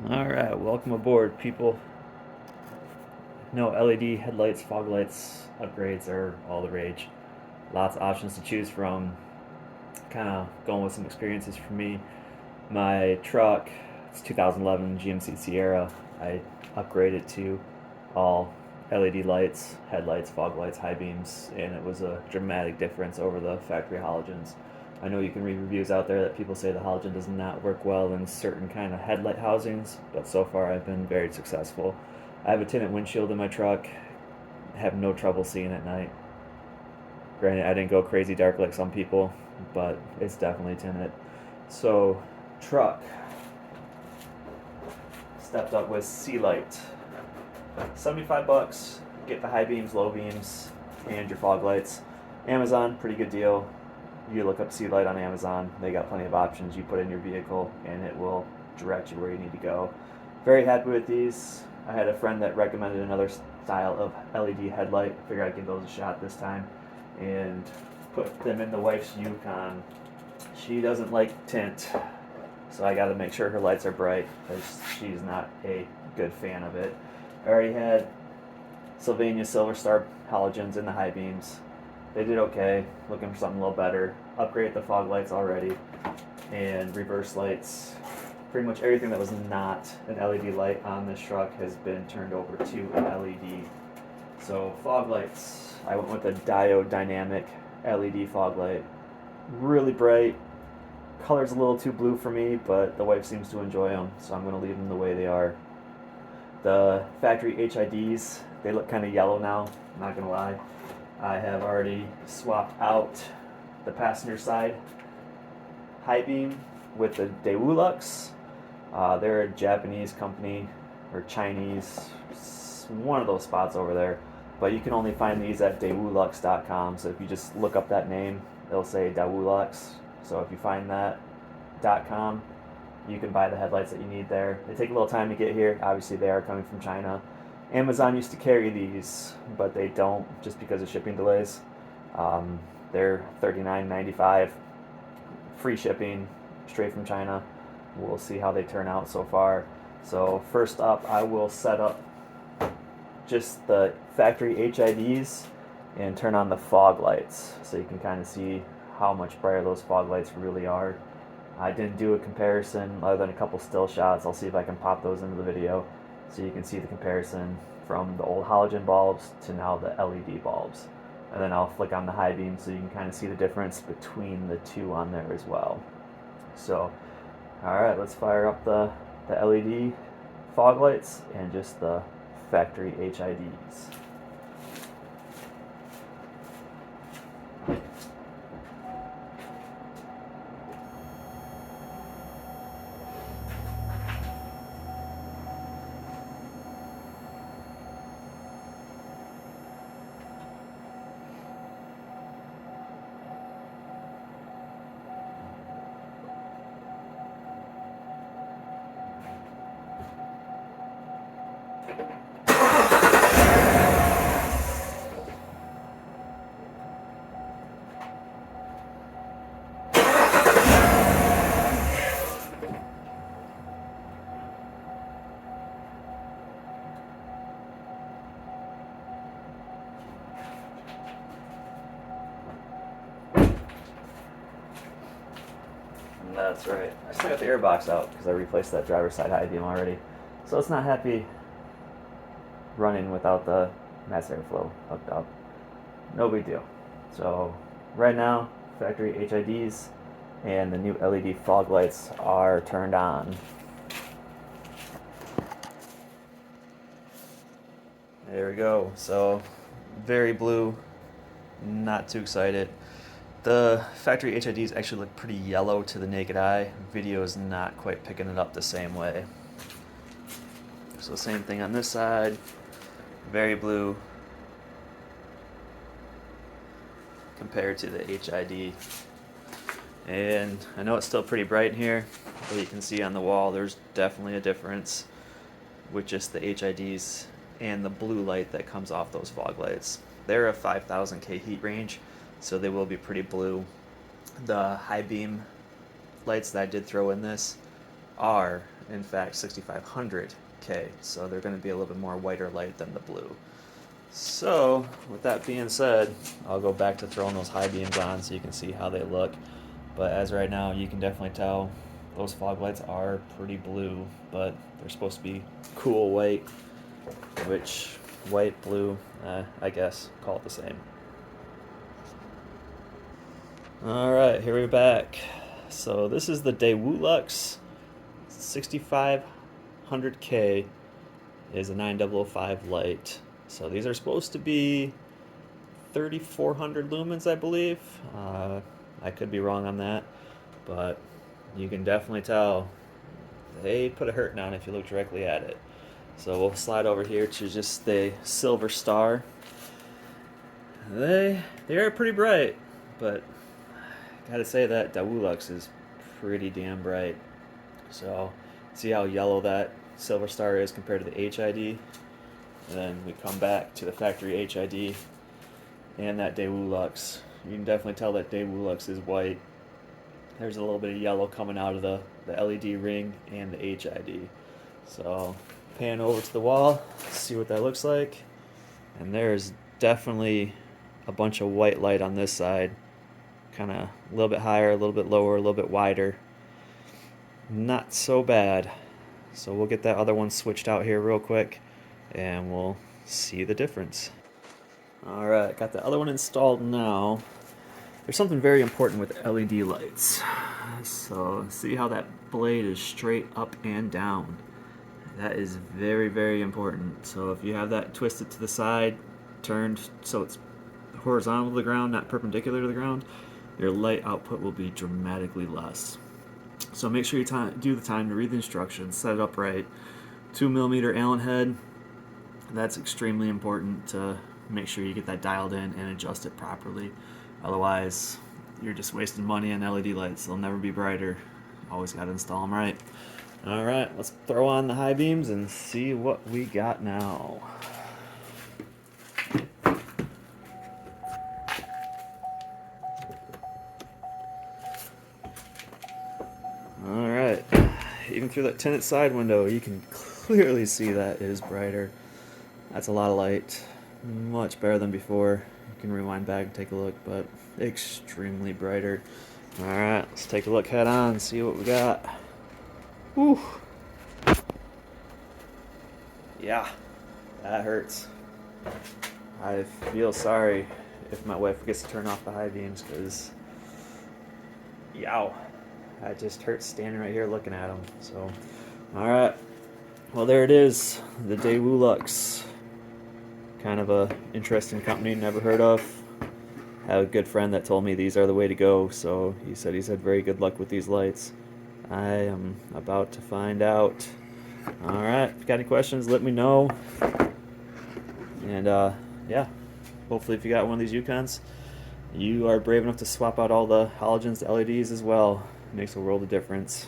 Alright, welcome aboard, people. No, LED headlights, fog lights, upgrades are all the rage. Lots of options to choose from. Kind of going with some experiences for me. My truck, it's 2011 GMC Sierra. I upgraded to all LED lights, headlights, fog lights, high beams, and it was a dramatic difference over the factory halogens. I know you can read reviews out there that people say the halogen does not work well in certain kind of headlight housings, but so far I've been very successful. I have a tinted windshield in my truck, have no trouble seeing at night. Granted, I didn't go crazy dark like some people, but it's definitely tinted. So, truck stepped up with Sea Light. 75 bucks, get the high beams, low beams, and your fog lights. Amazon, pretty good deal. You look up Sea Light on Amazon, they got plenty of options. You put in your vehicle and it will direct you where you need to go. Very happy with these. I had a friend that recommended another style of LED headlight. Figured I'd give those a shot this time and put them in the wife's Yukon. She doesn't like tint, so I got to make sure her lights are bright because she's not a good fan of it. I already had Sylvania Silver Star halogens in the high beams. They did okay, looking for something a little better. Upgraded the fog lights already, and reverse lights. Pretty much everything that was not an LED light on this truck has been turned over to an LED. So fog lights, I went with a diode dynamic LED fog light. Really bright. Color's a little too blue for me, but the wife seems to enjoy them, so I'm going to leave them the way they are. The factory HIDs, they look kind of yellow now, not going to lie. I have already swapped out the passenger side high beam with the Dawoolux. They're a Japanese company, or Chinese, one of those spots over there. But you can only find these at Dawoolux.com. So if you just look up that name, it'll say Dawoolux. So if you find that .com, you can buy the headlights that you need there. They take a little time to get here. Obviously, they are coming from China. Amazon used to carry these, but they don't just because of shipping delays. They're $39.95, free shipping, straight from China. We'll see how they turn out so far. So first up, I will set up just the factory HIDs and turn on the fog lights so you can kind of see how much brighter those fog lights really are. I didn't do a comparison other than a couple still shots. I'll see if I can pop those into the video so you can see the comparison from the old halogen bulbs to now the LED bulbs. And then I'll flick on the high beam so you can kind of see the difference between the two on there as well. So, alright, let's fire up the LED fog lights and just the factory HIDs. That's right. I still got the air box out because I replaced that driver's side high beam already. So it's not happy running without the mass airflow hooked up. No big deal. So right now, factory HIDs and the new LED fog lights are turned on. There we go. So very blue, not too excited. The factory HIDs actually look pretty yellow to the naked eye. Video is not quite picking it up the same way. So same thing on this side, very blue compared to the HID. And I know it's still pretty bright in here, but you can see on the wall there's definitely a difference with just the HIDs and the blue light that comes off those fog lights. They're a 5000 K heat range, so they will be pretty blue. The high beam lights that I did throw in this are in fact 6500K, so they're going to be a little bit more whiter light than the blue. So with that being said, I'll go back to throwing those high beams on so you can see how they look. But as right now, you can definitely tell those fog lights are pretty blue, but they're supposed to be cool white, which white, blue, I guess, call it the same. Alright, here we're back. So this is the Dawoolux 6500K is a 9005 light. So these are supposed to be 3400 lumens, I believe. I could be wrong on that, but you can definitely tell they put a hurting on if you look directly at it. So we'll slide over here to just the silver star. They are pretty bright, but I gotta say that Dawoolux is pretty damn bright. So see how yellow that silver star is compared to the HID, and then we come back to the factory HID and that Dawoolux. You can definitely tell that Dawoolux is white. There's a little bit of yellow coming out of the LED ring and the HID. So pan over to the wall, see what that looks like. And there's definitely a bunch of white light on this side. Kind of a little bit higher, a little bit lower, a little bit wider. Not so bad. So we'll get that other one switched out here real quick and we'll see the difference. Alright, got the other one installed now. There's something very important with LED lights. So see how that blade is straight up and down. That is very, very important. So if you have that twisted to the side, turned so it's horizontal to the ground, not perpendicular to the ground, your light output will be dramatically less. So make sure you do the time to read the instructions, set it up right. 2mm Allen head, that's extremely important to make sure you get that dialed in and adjust it properly. Otherwise, you're just wasting money on LED lights. They'll never be brighter. Always got to install them right. Alright, let's throw on the high beams and see what we got now. Alright, even through that tinted side window, you can clearly see that it is brighter. That's a lot of light. Much better than before. You can rewind back and take a look, but extremely brighter. Alright, let's take a look head on and see what we got. Whew. Yeah, that hurts. I feel sorry if my wife gets to turn off the high beams, because yow, that just hurts standing right here looking at them. So, alright, well there it is, the Dawoolux. Kind of a interesting company, never heard of. I have a good friend that told me these are the way to go, so he said he's had very good luck with these lights. I am about to find out. Alright, if you got any questions, let me know. And yeah, hopefully if you got one of these Yukons, you are brave enough to swap out all the halogens to LEDs as well. It makes a world of difference.